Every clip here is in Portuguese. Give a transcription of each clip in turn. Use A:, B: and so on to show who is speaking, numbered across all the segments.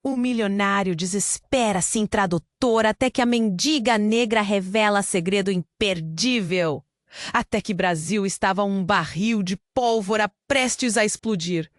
A: O milionário desespera-se em tradutor até que a mendiga negra revela segredo imperdível. Até que Brasil estava um barril de pólvora prestes a explodir.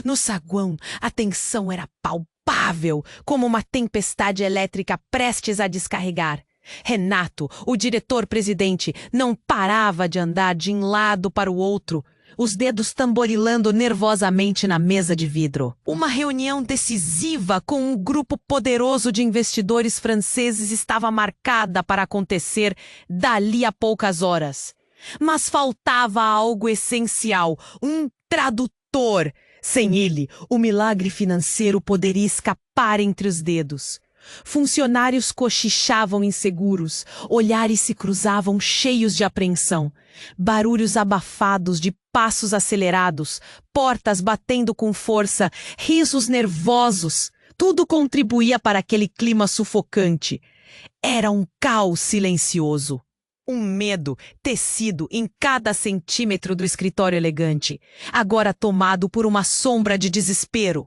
A: No saguão, a tensão era palpável, como uma tempestade elétrica prestes a descarregar. Renato, o diretor-presidente, não parava de andar de um lado para o outro, os dedos tamborilando nervosamente na mesa de vidro. Uma reunião decisiva com um grupo poderoso de investidores franceses estava marcada para acontecer dali a poucas horas. Mas faltava algo essencial, um tradutor. Sem ele, o milagre financeiro poderia escapar entre os dedos. Funcionários cochichavam inseguros, olhares se cruzavam cheios de apreensão. Barulhos abafados de passos acelerados, portas batendo com força, risos nervosos. Tudo contribuía para aquele clima sufocante. Era um caos silencioso. Um medo tecido em cada centímetro do escritório elegante, agora tomado por uma sombra de desespero.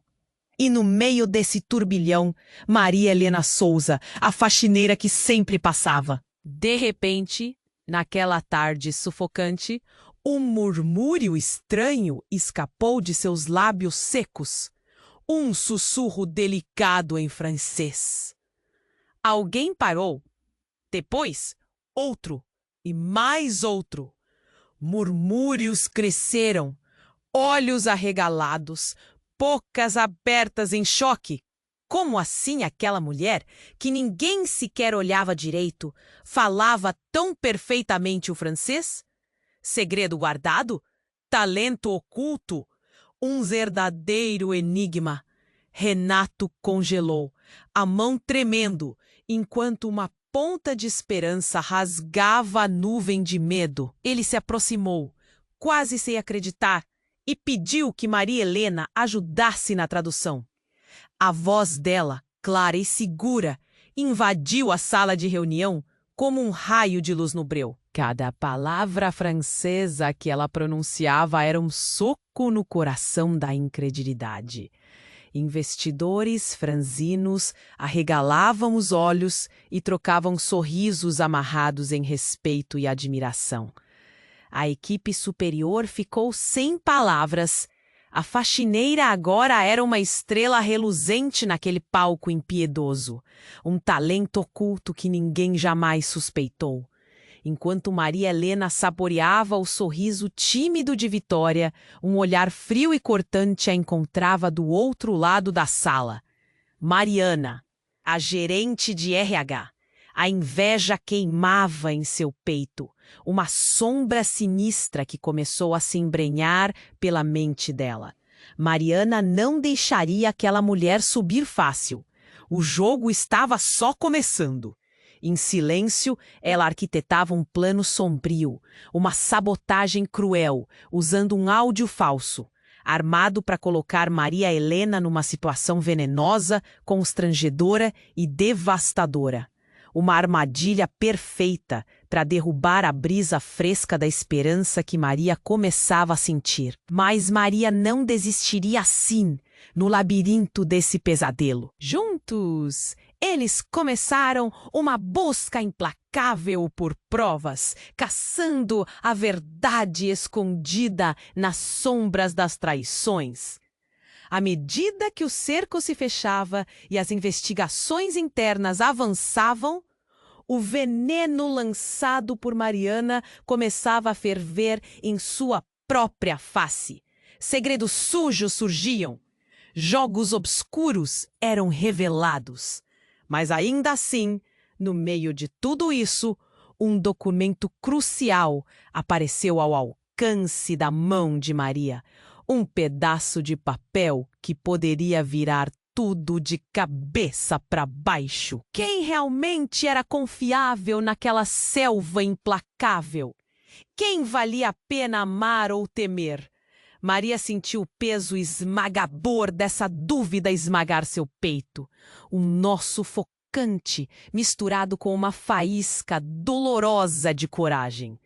A: E no meio desse turbilhão, Maria Helena Souza, a faxineira que sempre passava. De repente, naquela tarde sufocante, um murmúrio estranho escapou de seus lábios secos. Um sussurro delicado em francês. Alguém parou. Depois, outro. E mais outro. Murmúrios cresceram, olhos arregalados, bocas abertas em choque. Como assim aquela mulher, que ninguém sequer olhava direito, falava tão perfeitamente o francês? Segredo guardado? Talento oculto? Um verdadeiro enigma. Renato congelou, a mão tremendo, enquanto uma ponta de esperança rasgava a nuvem de medo. Ele se aproximou, quase sem acreditar, e pediu que Maria Helena ajudasse na tradução. A voz dela, clara e segura, invadiu a sala de reunião como um raio de luz no breu. Cada palavra francesa que ela pronunciava era um soco no coração da incredulidade. Investidores franzinos arregalavam os olhos e trocavam sorrisos amarrados em respeito e admiração. A equipe superior ficou sem palavras. A faxineira agora era uma estrela reluzente naquele palco impiedoso, um talento oculto que ninguém jamais suspeitou. Enquanto Maria Helena saboreava o sorriso tímido de Vitória, um olhar frio e cortante a encontrava do outro lado da sala. Mariana, a gerente de RH. A inveja queimava em seu peito, uma sombra sinistra que começou a se embrenhar pela mente dela. Mariana não deixaria aquela mulher subir fácil. O jogo estava só começando. Em silêncio, ela arquitetava um plano sombrio, uma sabotagem cruel, usando um áudio falso, armado para colocar Maria Helena numa situação venenosa, constrangedora e devastadora. Uma armadilha perfeita para derrubar a brisa fresca da esperança que Maria começava a sentir. Mas Maria não desistiria assim, no labirinto desse pesadelo. Juntos, eles começaram uma busca implacável por provas, caçando a verdade escondida nas sombras das traições. À medida que o cerco se fechava e as investigações internas avançavam, o veneno lançado por Mariana começava a ferver em sua própria face. Segredos sujos surgiam. Jogos obscuros eram revelados. Mas ainda assim, no meio de tudo isso, um documento crucial apareceu ao alcance da mão de Maria. Um pedaço de papel que poderia virar tudo de cabeça para baixo. Quem realmente era confiável naquela selva implacável? Quem valia a pena amar ou temer? Maria sentiu o peso esmagador dessa dúvida esmagar seu peito. Um nó sufocante misturado com uma faísca dolorosa de coragem.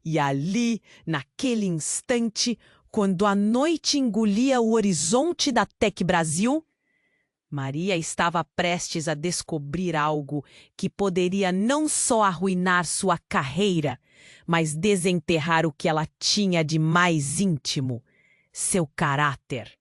A: E ali, naquele instante, quando a noite engolia o horizonte da Tec Brasil, Maria estava prestes a descobrir algo que poderia não só arruinar sua carreira, mas desenterrar o que ela tinha de mais íntimo: seu caráter.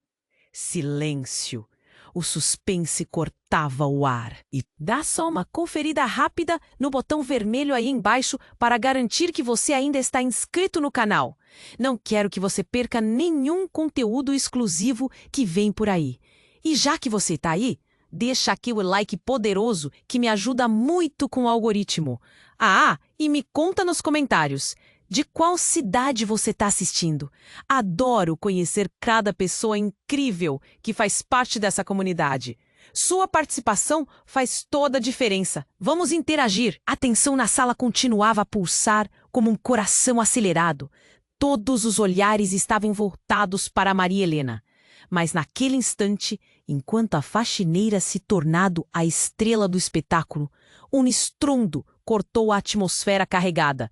A: Silêncio. O suspense cortava o ar. E dá só uma conferida rápida no botão vermelho aí embaixo para garantir que você ainda está inscrito no canal. Não quero que você perca nenhum conteúdo exclusivo que vem por aí. E já que você está aí, deixa aqui o like poderoso que me ajuda muito com o algoritmo. E me conta nos comentários. De qual cidade você está assistindo? Adoro conhecer cada pessoa incrível que faz parte dessa comunidade. Sua participação faz toda a diferença. Vamos interagir. A tensão na sala continuava a pulsar como um coração acelerado. Todos os olhares estavam voltados para Maria Helena. Mas naquele instante, enquanto a faxineira se tornado a estrela do espetáculo, um estrondo cortou a atmosfera carregada.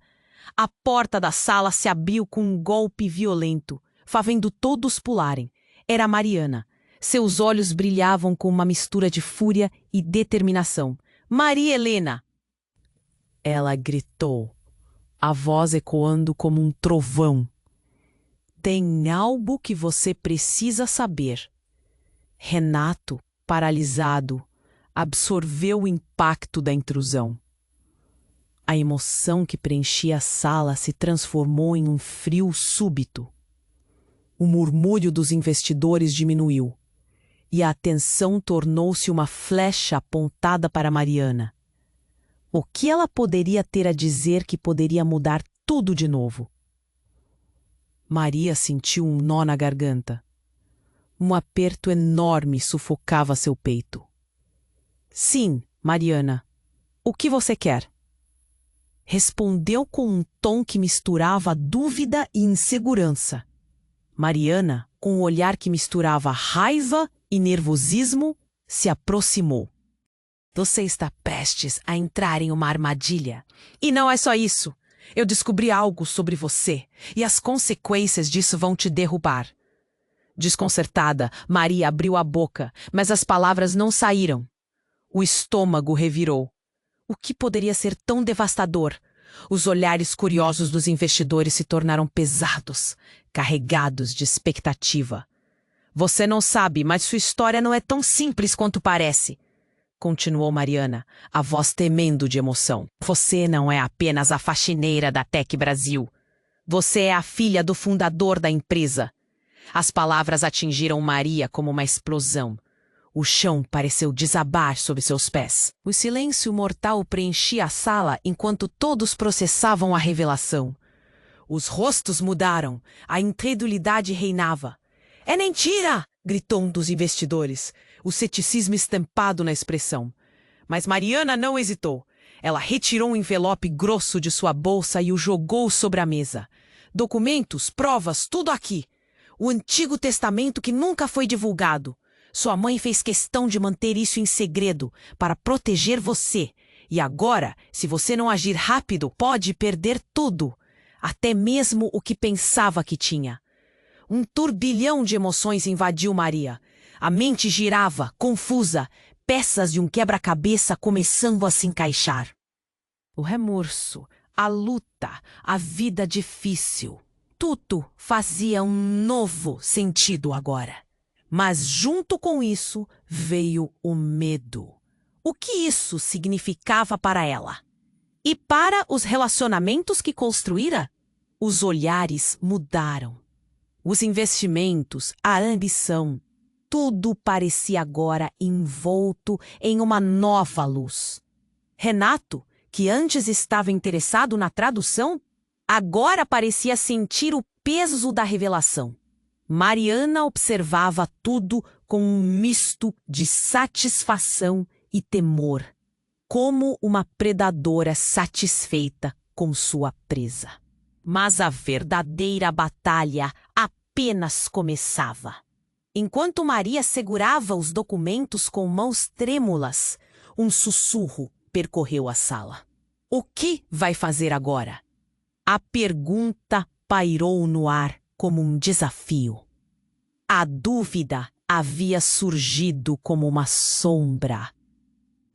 A: A porta da sala se abriu com um golpe violento, fazendo todos pularem. Era Mariana. Seus olhos brilhavam com uma mistura de fúria e determinação. Maria Helena! Ela gritou, a voz ecoando como um trovão. Tem algo que você precisa saber. Renato, paralisado, absorveu o impacto da intrusão. A emoção que preenchia a sala se transformou em um frio súbito. O murmúrio dos investidores diminuiu, e a atenção tornou-se uma flecha apontada para Mariana. O que ela poderia ter a dizer que poderia mudar tudo de novo? Maria sentiu um nó na garganta. Um aperto enorme sufocava seu peito. Sim, Mariana. O que você quer? Respondeu com um tom que misturava dúvida e insegurança. Mariana, com um olhar que misturava raiva e nervosismo, se aproximou. Você está prestes a entrar em uma armadilha. E não é só isso. Eu descobri algo sobre você, e as consequências disso vão te derrubar. Desconcertada, Maria abriu a boca, mas as palavras não saíram. O estômago revirou. O que poderia ser tão devastador? Os olhares curiosos dos investidores se tornaram pesados, carregados de expectativa. Você não sabe, mas sua história não é tão simples quanto parece. Continuou Mariana, a voz tremendo de emoção. Você não é apenas a faxineira da Tech Brasil. Você é a filha do fundador da empresa. As palavras atingiram Maria como uma explosão. O chão pareceu desabar sob seus pés. O silêncio mortal preenchia a sala enquanto todos processavam a revelação. Os rostos mudaram, a incredulidade reinava. É mentira! Gritou um dos investidores, o ceticismo estampado na expressão. Mas Mariana não hesitou. Ela retirou um envelope grosso de sua bolsa e o jogou sobre a mesa. Documentos, provas, tudo aqui. O Antigo Testamento que nunca foi divulgado. Sua mãe fez questão de manter isso em segredo para proteger você. E agora, se você não agir rápido, pode perder tudo. Até mesmo o que pensava que tinha. Um turbilhão de emoções invadiu Maria. A mente girava, confusa, peças de um quebra-cabeça começando a se encaixar. O remorso, a luta, a vida difícil. Tudo fazia um novo sentido agora. Mas junto com isso veio o medo. O que isso significava para ela? E para os relacionamentos que construíra? Os olhares mudaram. Os investimentos, a ambição, tudo parecia agora envolto em uma nova luz. Renato, que antes estava interessado na tradução, agora parecia sentir o peso da revelação. Mariana observava tudo com um misto de satisfação e temor, como uma predadora satisfeita com sua presa. Mas a verdadeira batalha apenas começava. Enquanto Maria segurava os documentos com mãos trêmulas, um sussurro percorreu a sala. O que vai fazer agora? A pergunta pairou no ar como um desafio. A dúvida havia surgido como uma sombra.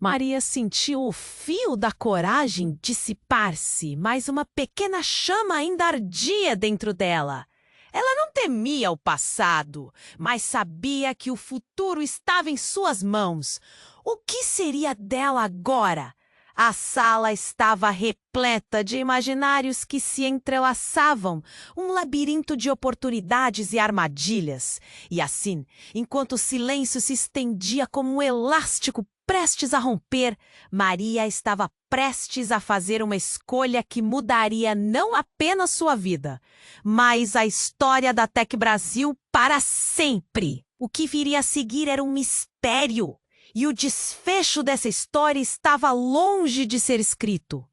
A: Maria sentiu o fio da coragem dissipar-se, mas uma pequena chama ainda ardia dentro dela. Ela não temia o passado, mas sabia que o futuro estava em suas mãos. O que seria dela agora? A sala estava repleta de imaginários que se entrelaçavam, um labirinto de oportunidades e armadilhas. E assim, enquanto o silêncio se estendia como um elástico prestes a romper, Maria estava prestes a fazer uma escolha que mudaria não apenas sua vida, mas a história da Tec Brasil para sempre. O que viria a seguir era um mistério. E o desfecho dessa história estava longe de ser escrito.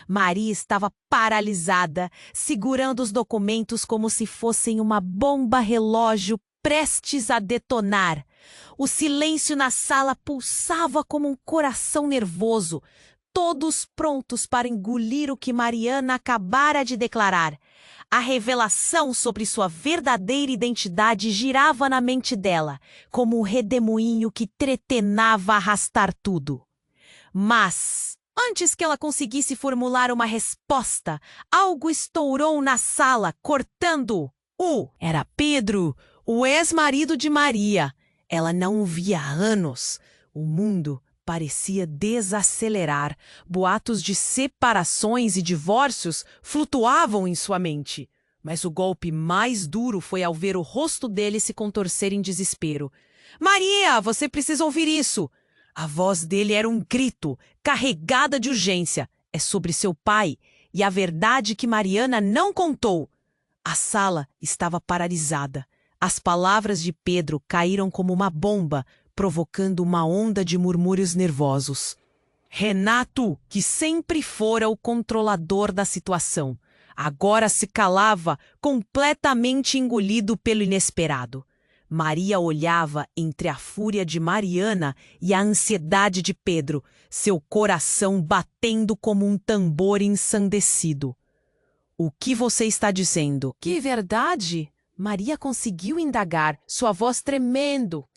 A: Maria estava paralisada, segurando os documentos como se fossem uma bomba relógio prestes a detonar. O silêncio na sala pulsava como um coração nervoso, todos prontos para engolir o que Mariana acabara de declarar. A revelação sobre sua verdadeira identidade girava na mente dela, como um redemoinho que tretenava arrastar tudo. Mas, antes que ela conseguisse formular uma resposta, algo estourou na sala, cortando. Era Pedro, o ex-marido de Maria. Ela não o via há anos. O mundo parecia desacelerar. Boatos de separações e divórcios flutuavam em sua mente. Mas o golpe mais duro foi ao ver o rosto dele se contorcer em desespero. "Maria, você precisa ouvir isso!" A voz dele era um grito, carregada de urgência. É sobre seu pai e a verdade que Mariana não contou. A sala estava paralisada. As palavras de Pedro caíram como uma bomba, provocando uma onda de murmúrios nervosos. Renato, que sempre fora o controlador da situação, agora se calava, completamente engolido pelo inesperado. Maria olhava entre a fúria de Mariana e a ansiedade de Pedro, seu coração batendo como um tambor ensandecido. "O que você está dizendo?" "Que verdade?" Maria conseguiu indagar, sua voz tremendo.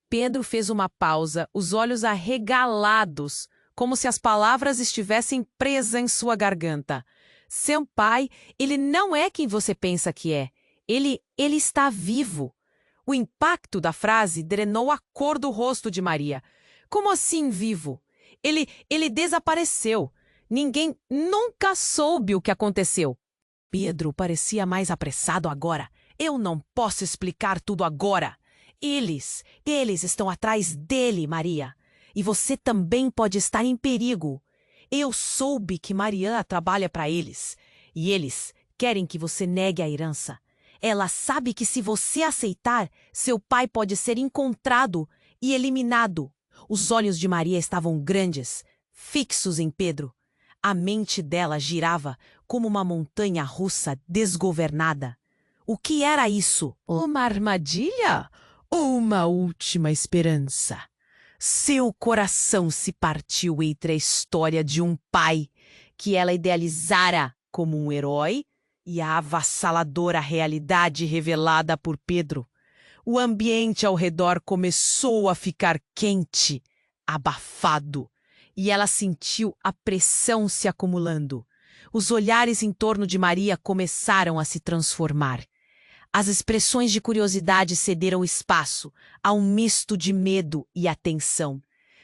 A: Pedro fez uma pausa, os olhos arregalados, como se as palavras estivessem presas em sua garganta. "Seu pai, ele não é quem você pensa que é. Ele está vivo." O impacto da frase drenou a cor do rosto de Maria. "Como assim vivo? Ele desapareceu. Ninguém nunca soube o que aconteceu." Pedro parecia mais apressado agora. "Eu não posso explicar tudo agora. Eles estão atrás dele, Maria. E você também pode estar em perigo. Eu soube que Mariana trabalha para eles. E eles querem que você negue a herança. Ela sabe que se você aceitar, seu pai pode ser encontrado e eliminado." Os olhos de Maria estavam grandes, fixos em Pedro. A mente dela girava como uma montanha russa desgovernada. O que era isso? Uma armadilha? Ou uma última esperança? Seu coração se partiu entre a história de um pai que ela idealizara como um herói e a avassaladora realidade revelada por Pedro. O ambiente ao redor começou a ficar quente, abafado, e ela sentiu a pressão se acumulando. Os olhares em torno de Maria começaram a se transformar. As expressões de curiosidade cederam espaço a um misto de medo e atenção.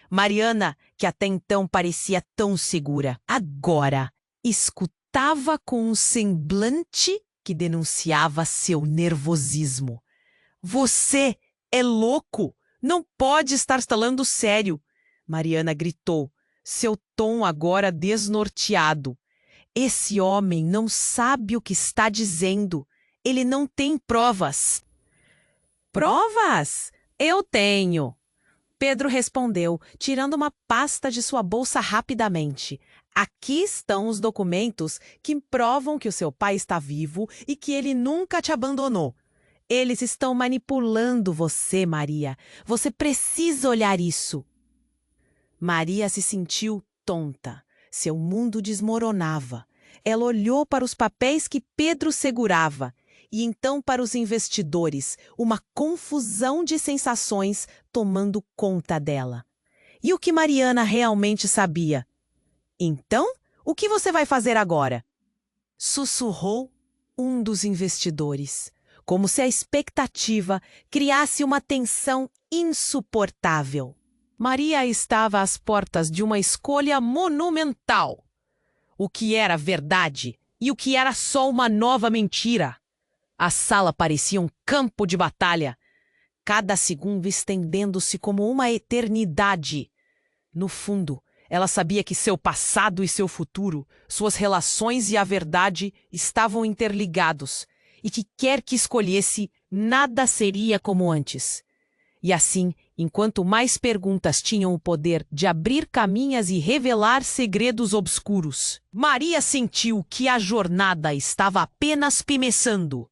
A: Mariana, que até então parecia tão segura, agora escutava com um semblante que denunciava seu nervosismo. "Você é louco! Não pode estar falando sério!" Mariana gritou, seu tom agora desnorteado. "Esse homem não sabe o que está dizendo. Ele não tem provas." "Provas? Eu tenho." Pedro respondeu, tirando uma pasta de sua bolsa rapidamente. "Aqui estão os documentos que provam que o seu pai está vivo e que ele nunca te abandonou. Eles estão manipulando você, Maria. Você precisa olhar isso." Maria se sentiu tonta. Seu mundo desmoronava. Ela olhou para os papéis que Pedro segurava e então para os investidores, uma confusão de sensações tomando conta dela. E o que Mariana realmente sabia? Então, o que você vai fazer agora? Sussurrou um dos investidores, como se a expectativa criasse uma tensão insuportável. Maria estava às portas de uma escolha monumental. O que era verdade e o que era só uma nova mentira. A sala parecia um campo de batalha, cada segundo estendendo-se como uma eternidade. No fundo, ela sabia que seu passado e seu futuro, suas relações e a verdade estavam interligados, e que quer que escolhesse, nada seria como antes. E assim, enquanto mais perguntas tinham o poder de abrir caminhos e revelar segredos obscuros, Maria sentiu que a jornada estava apenas começando.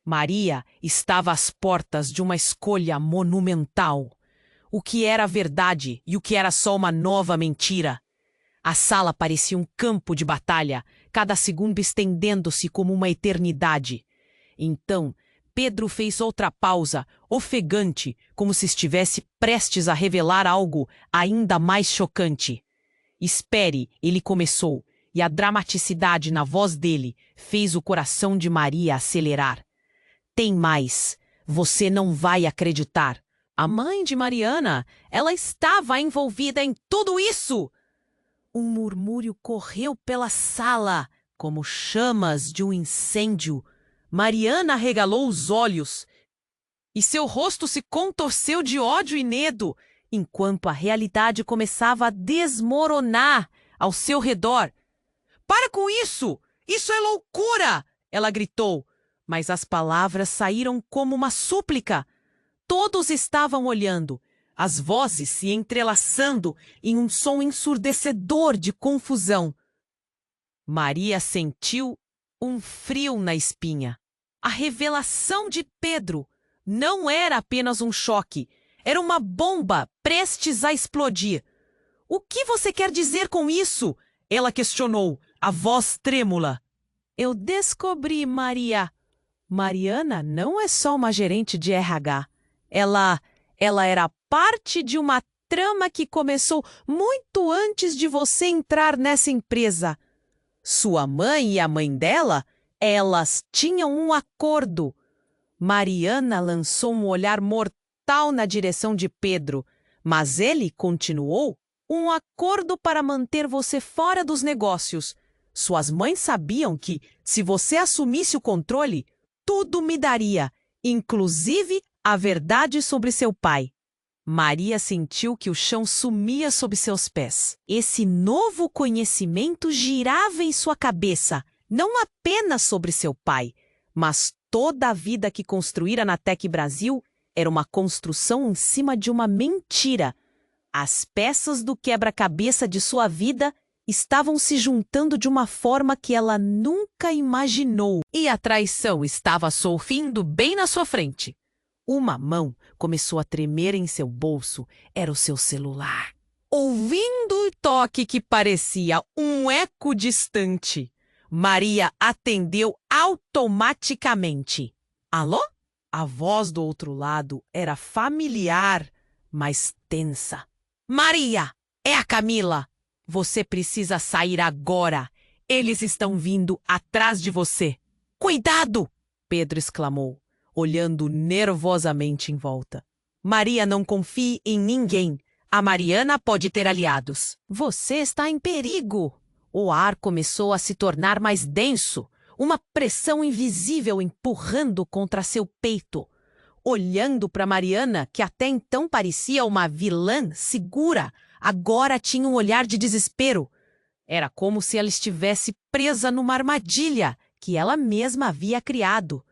A: Maria estava às portas de uma escolha monumental. O que era verdade e o que era só uma nova mentira. A sala parecia um campo de batalha, cada segundo estendendo-se como uma eternidade. Então, Pedro fez outra pausa, ofegante, como se estivesse prestes a revelar algo ainda mais chocante. Espere, ele começou, e a dramaticidade na voz dele fez o coração de Maria acelerar. Tem mais. Você não vai acreditar. A mãe de Mariana, ela estava envolvida em tudo isso! Um murmúrio correu pela sala, como chamas de um incêndio. Mariana arregalou os olhos e seu rosto se contorceu de ódio e medo, enquanto a realidade começava a desmoronar ao seu redor. Para com isso! Isso é loucura! Ela gritou, mas as palavras saíram como uma súplica. Todos estavam olhando, as vozes se entrelaçando em um som ensurdecedor de confusão. Maria sentiu um frio na espinha. A revelação de Pedro não era apenas um choque, era uma bomba prestes a explodir. O que você quer dizer com isso? Ela questionou, a voz trêmula. Eu descobri, Maria. Mariana não é só uma gerente de RH. Ela era parte de uma trama que começou muito antes de você entrar nessa empresa. Sua mãe e a mãe dela, elas tinham um acordo. Mariana lançou um olhar mortal na direção de Pedro, mas ele continuou. Um acordo para manter você fora dos negócios. Suas mães sabiam que, se você assumisse o controle, tudo me daria, inclusive a verdade sobre seu pai. Maria sentiu que o chão sumia sob seus pés. Esse novo conhecimento girava em sua cabeça, não apenas sobre seu pai, mas toda a vida que construíra na Tec Brasil era uma construção em cima de uma mentira. As peças do quebra-cabeça de sua vida estavam se juntando de uma forma que ela nunca imaginou. E a traição estava surgindo bem na sua frente. Uma mão começou a tremer em seu bolso. Era o seu celular. Ouvindo o toque que parecia um eco distante, Maria atendeu automaticamente. Alô? A voz do outro lado era familiar, mas tensa. Maria, é a Camila. Você precisa sair agora. Eles estão vindo atrás de você. Cuidado! Pedro exclamou, olhando nervosamente em volta. Maria, não confie em ninguém. A Mariana pode ter aliados. Você está em perigo. O ar começou a se tornar mais denso, uma pressão invisível empurrando contra seu peito. Olhando para Mariana, que até então parecia uma vilã segura, agora tinha um olhar de desespero. Era como se ela estivesse presa numa armadilha que ela mesma havia criado.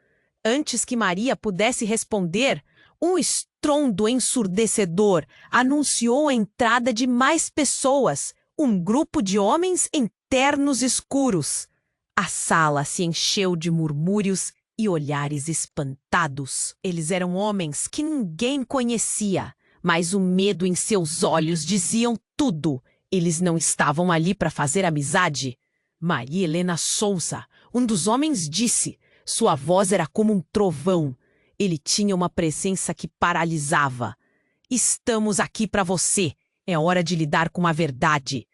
A: Antes que Maria pudesse responder, um estrondo ensurdecedor anunciou a entrada de mais pessoas, um grupo de homens em ternos escuros. A sala se encheu de murmúrios e olhares espantados. Eles eram homens que ninguém conhecia, mas o medo em seus olhos diziam tudo. Eles não estavam ali para fazer amizade. Maria Helena Souza, um dos homens, disse: Sua voz era como um trovão. Ele tinha uma presença que paralisava. Estamos aqui para você. É hora de lidar com a verdade.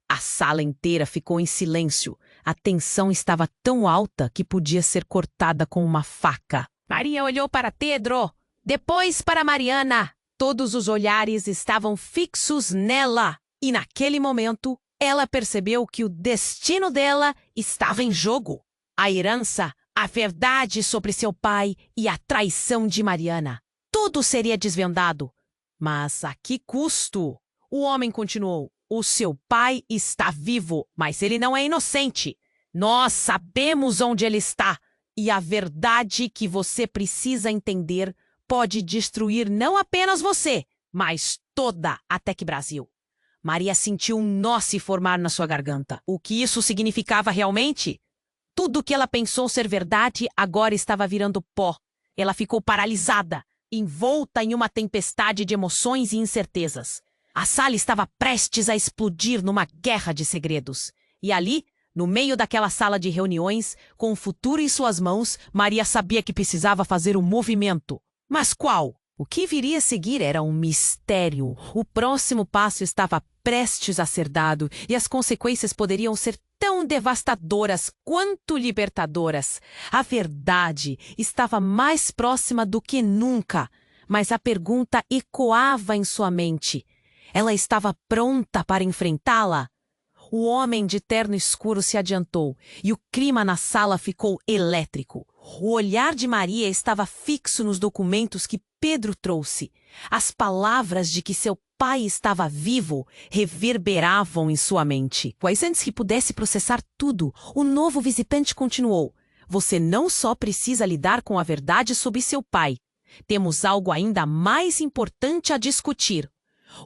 A: A sala inteira ficou em silêncio. A tensão estava tão alta que podia ser cortada com uma faca. Maria olhou para Pedro, depois para Mariana. Todos os olhares estavam fixos nela. E naquele momento, ela percebeu que o destino dela estava em jogo. A herança, a verdade sobre seu pai e a traição de Mariana. Tudo seria desvendado. Mas a que custo? O homem continuou. O seu pai está vivo, mas ele não é inocente. Nós sabemos onde ele está. E a verdade que você precisa entender pode destruir não apenas você, mas toda a Tec Brasil. Maria sentiu um nó se formar na sua garganta. O que isso significava realmente? Tudo o que ela pensou ser verdade agora estava virando pó. Ela ficou paralisada, envolta em uma tempestade de emoções e incertezas. A sala estava prestes a explodir numa guerra de segredos. E ali, no meio daquela sala de reuniões, com o futuro em suas mãos, Maria sabia que precisava fazer um movimento. Mas qual? O que viria a seguir era um mistério. O próximo passo estava prestes a ser dado e as consequências poderiam ser tão devastadoras quanto libertadoras. A verdade estava mais próxima do que nunca, mas a pergunta ecoava em sua mente. Ela estava pronta para enfrentá-la? O homem de terno escuro se adiantou e o clima na sala ficou elétrico. O olhar de Maria estava fixo nos documentos que Pedro trouxe. As palavras de que seu pai estava vivo reverberavam em sua mente. Mas antes que pudesse processar tudo, o novo visitante continuou. Você não só precisa lidar com a verdade sobre seu pai. Temos algo ainda mais importante a discutir.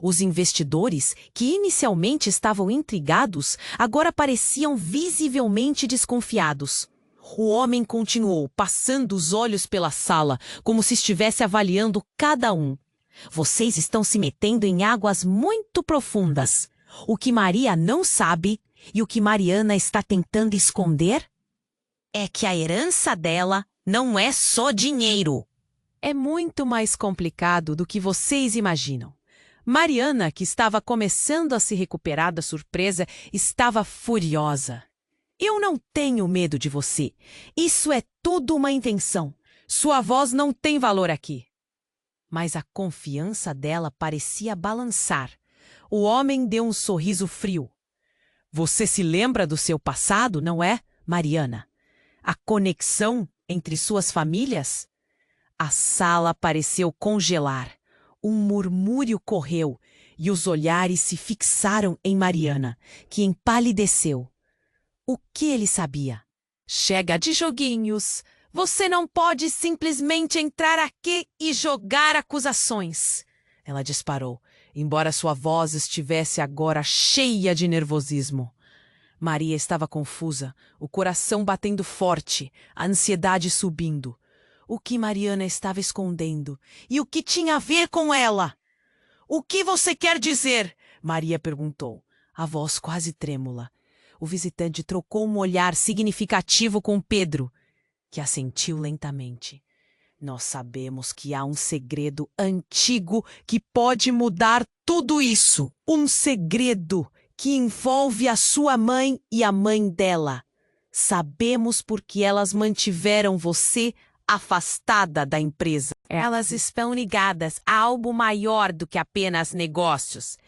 A: Os investidores, que inicialmente estavam intrigados, agora pareciam visivelmente desconfiados. O homem continuou, passando os olhos pela sala, como se estivesse avaliando cada um. Vocês estão se metendo em águas muito profundas. O que Maria não sabe e o que Mariana está tentando esconder é que a herança dela não é só dinheiro. É muito mais complicado do que vocês imaginam. Mariana, que estava começando a se recuperar da surpresa, estava furiosa. Eu não tenho medo de você. Isso é tudo uma invenção. Sua voz não tem valor aqui. Mas a confiança dela parecia balançar. O homem deu um sorriso frio. Você se lembra do seu passado, não é, Mariana? A conexão entre suas famílias? A sala pareceu congelar. Um murmúrio correu e os olhares se fixaram em Mariana, que empalideceu. O que ele sabia? Chega de joguinhos. Você não pode simplesmente entrar aqui e jogar acusações. Ela disparou, embora sua voz estivesse agora cheia de nervosismo. Maria estava confusa, o coração batendo forte, a ansiedade subindo. O que Mariana estava escondendo? E o que tinha a ver com ela? O que você quer dizer? Maria perguntou, a voz quase trêmula. O visitante trocou um olhar significativo com Pedro, que assentiu lentamente. Nós sabemos que há um segredo antigo que pode mudar tudo isso. Um segredo que envolve a sua mãe e a mãe dela. Sabemos porque elas mantiveram você afastada da empresa. Elas estão ligadas a algo maior do que apenas negócios.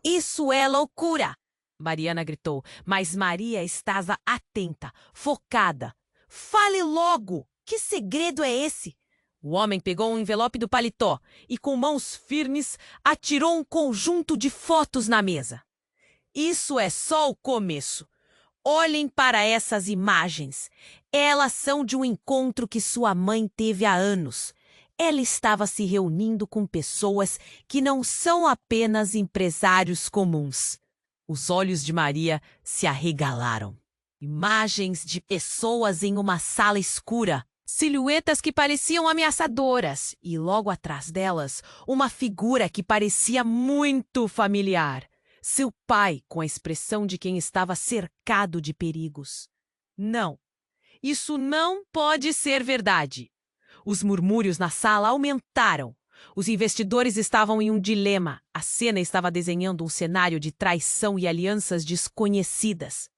A: Isso é loucura! Mariana gritou, mas Maria estava atenta, focada. Fale logo! Que segredo é esse? O homem pegou um envelope do paletó e, com mãos firmes, atirou um conjunto de fotos na mesa. Isso é só o começo. Olhem para essas imagens. Elas são de um encontro que sua mãe teve há anos. Ela estava se reunindo com pessoas que não são apenas empresários comuns. Os olhos de Maria se arregalaram. Imagens de pessoas em uma sala escura. Silhuetas que pareciam ameaçadoras. E logo atrás delas, uma figura que parecia muito familiar. Seu pai, com a expressão de quem estava cercado de perigos. Não, Isso não pode ser verdade. Os murmúrios na sala aumentaram. Os investidores estavam em um dilema. A cena estava desenhando um cenário de traição e alianças desconhecidas.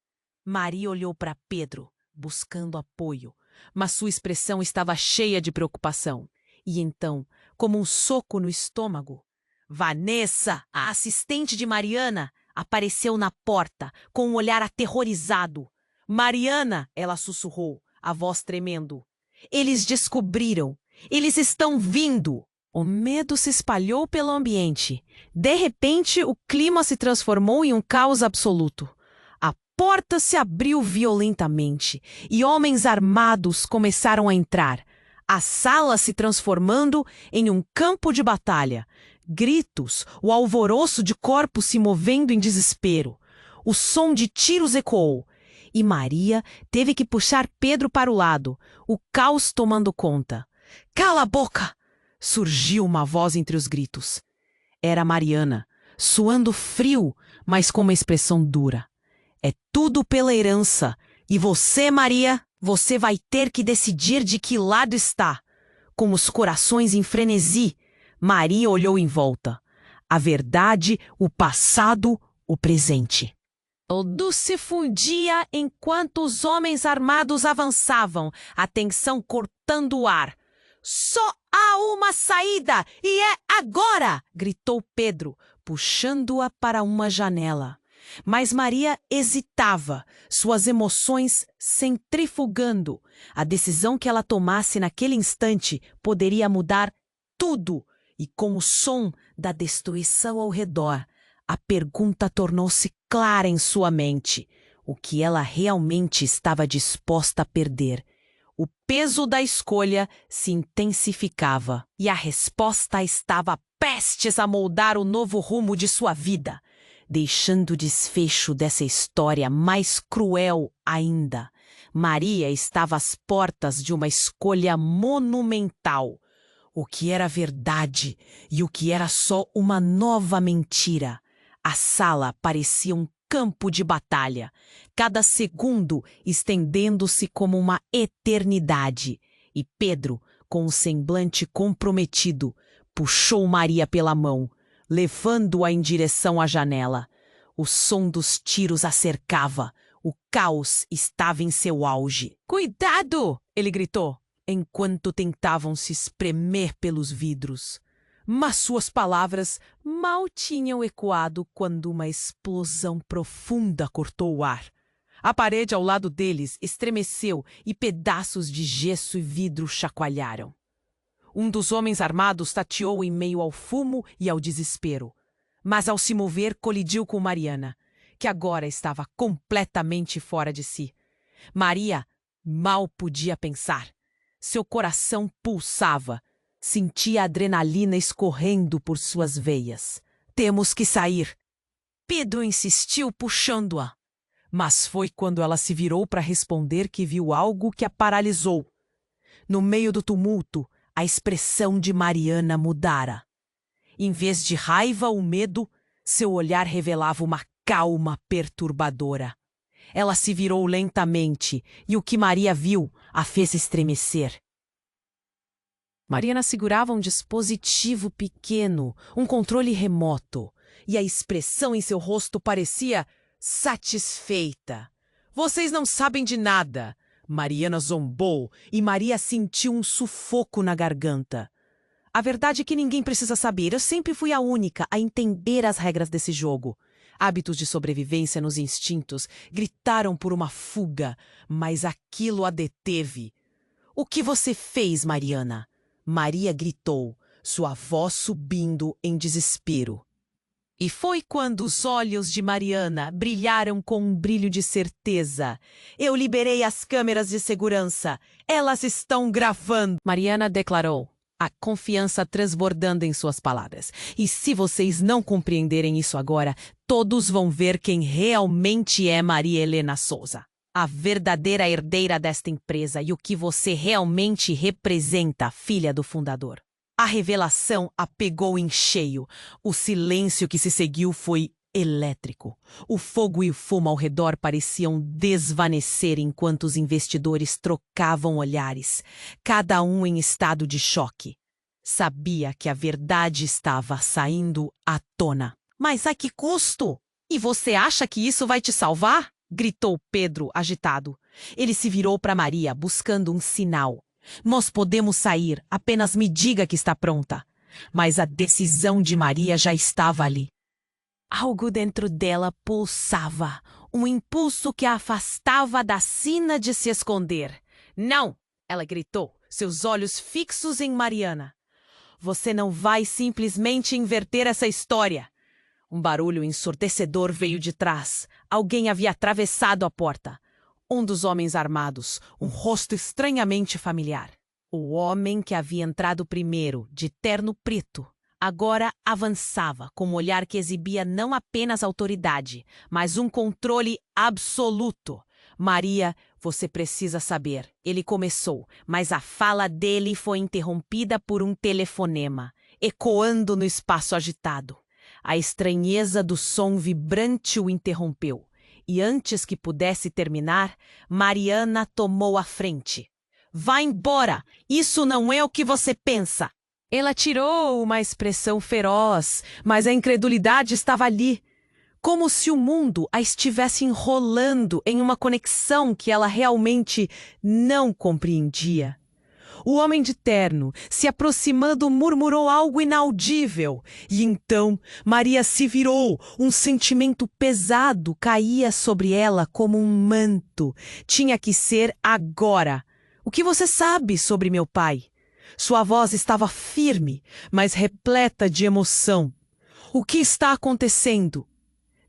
A: Maria olhou para Pedro, buscando apoio, mas sua expressão estava cheia de preocupação. E então, como um soco no estômago, Vanessa, a assistente de Mariana, apareceu na porta, com um olhar aterrorizado. Mariana, ela sussurrou, a voz tremendo. Eles descobriram. Eles estão vindo. O medo se espalhou pelo ambiente. De repente, o clima se transformou em um caos absoluto. A porta se abriu violentamente e homens armados começaram a entrar. A sala se transformando em um campo de batalha. Gritos, o alvoroço de corpos se movendo em desespero. O som de tiros ecoou. E Maria teve que puxar Pedro para o lado, o caos tomando conta. Cala a boca! Surgiu uma voz entre os gritos. Era Mariana, suando frio, mas com uma expressão dura. É tudo pela herança. E você, Maria, você vai ter que decidir de que lado está. Com os corações em frenesi, Maria olhou em volta. A verdade, o passado, o presente. Tudo se fundia enquanto os homens armados avançavam, a tensão cortando o ar. Só há uma saída, e é agora! Gritou Pedro, puxando-a para uma janela. Mas Maria hesitava, suas emoções centrifugando. A decisão que ela tomasse naquele instante poderia mudar tudo. E com o som da destruição ao redor, a pergunta tornou-se clara em sua mente. O que ela realmente estava disposta a perder? O peso da escolha se intensificava e a resposta estava prestes a moldar o novo rumo de sua vida, deixando o desfecho dessa história mais cruel ainda. Maria estava às portas de uma escolha monumental. O que era verdade e o que era só uma nova mentira. A sala parecia um campo de batalha, cada segundo estendendo-se como uma eternidade. E Pedro, com um semblante comprometido, puxou Maria pela mão, levando-a em direção à janela. O som dos tiros a cercava. O caos estava em seu auge. "Cuidado!" ele gritou, enquanto tentavam se espremer pelos vidros. Mas suas palavras mal tinham ecoado quando uma explosão profunda cortou o ar. A parede ao lado deles estremeceu e pedaços de gesso e vidro chacoalharam. Um dos homens armados tateou em meio ao fumo e ao desespero. Mas ao se mover, colidiu com Mariana, que agora estava completamente fora de si. Maria mal podia pensar. Seu coração pulsava. Sentia a adrenalina escorrendo por suas veias. "Temos que sair." Pedro insistiu, puxando-a. Mas foi quando ela se virou para responder que viu algo que a paralisou. No meio do tumulto, a expressão de Mariana mudara. Em vez de raiva ou medo, seu olhar revelava uma calma perturbadora. Ela se virou lentamente e o que Maria viu a fez estremecer. Mariana segurava um dispositivo pequeno, um controle remoto, e a expressão em seu rosto parecia satisfeita. "Vocês não sabem de nada!" Mariana zombou e Maria sentiu um sufoco na garganta. "A verdade é que ninguém precisa saber. Eu sempre fui a única a entender as regras desse jogo." Hábitos de sobrevivência nos instintos gritaram por uma fuga, mas aquilo a deteve. "O que você fez, Mariana?" Maria gritou, sua voz subindo em desespero. E foi quando os olhos de Mariana brilharam com um brilho de certeza. "Eu liberei as câmeras de segurança. Elas estão gravando." Mariana declarou, a confiança transbordando em suas palavras. "E se vocês não compreenderem isso agora, todos vão ver quem realmente é Maria Helena Souza. A verdadeira herdeira desta empresa e o que você realmente representa, filha do fundador." A revelação a pegou em cheio. O silêncio que se seguiu foi elétrico. O fogo e o fumo ao redor pareciam desvanecer enquanto os investidores trocavam olhares, cada um em estado de choque. Sabia que a verdade estava saindo à tona. Mas a que custo? E você acha que isso vai te salvar? Gritou Pedro, agitado. Ele se virou para Maria, buscando um sinal. Nós podemos sair, apenas me diga que está pronta. Mas a decisão de Maria já estava ali. Algo dentro dela pulsava, um impulso que a afastava da sina de se esconder. Não! Ela gritou, seus olhos fixos em Mariana. Você não vai simplesmente inverter essa história. Um barulho ensurdecedor veio de trás. Alguém havia atravessado a porta. Um dos homens armados, um rosto estranhamente familiar. O homem que havia entrado primeiro, de terno preto, agora avançava com um olhar que exibia não apenas autoridade, mas um controle absoluto. Maria, você precisa saber. Ele começou, mas a fala dele foi interrompida por um telefonema, ecoando no espaço agitado. A estranheza do som vibrante o interrompeu, e antes que pudesse terminar, Mariana tomou a frente. Vá embora! Isso não é o que você pensa! Ela tirou uma expressão feroz, mas a incredulidade estava ali, como se o mundo a estivesse enrolando em uma conexão que ela realmente não compreendia. O homem de terno, se aproximando, murmurou algo inaudível. E então Maria se virou. Um sentimento pesado caía sobre ela como um manto. Tinha que ser agora. O que você sabe sobre meu pai? Sua voz estava firme, mas repleta de emoção. O que está acontecendo?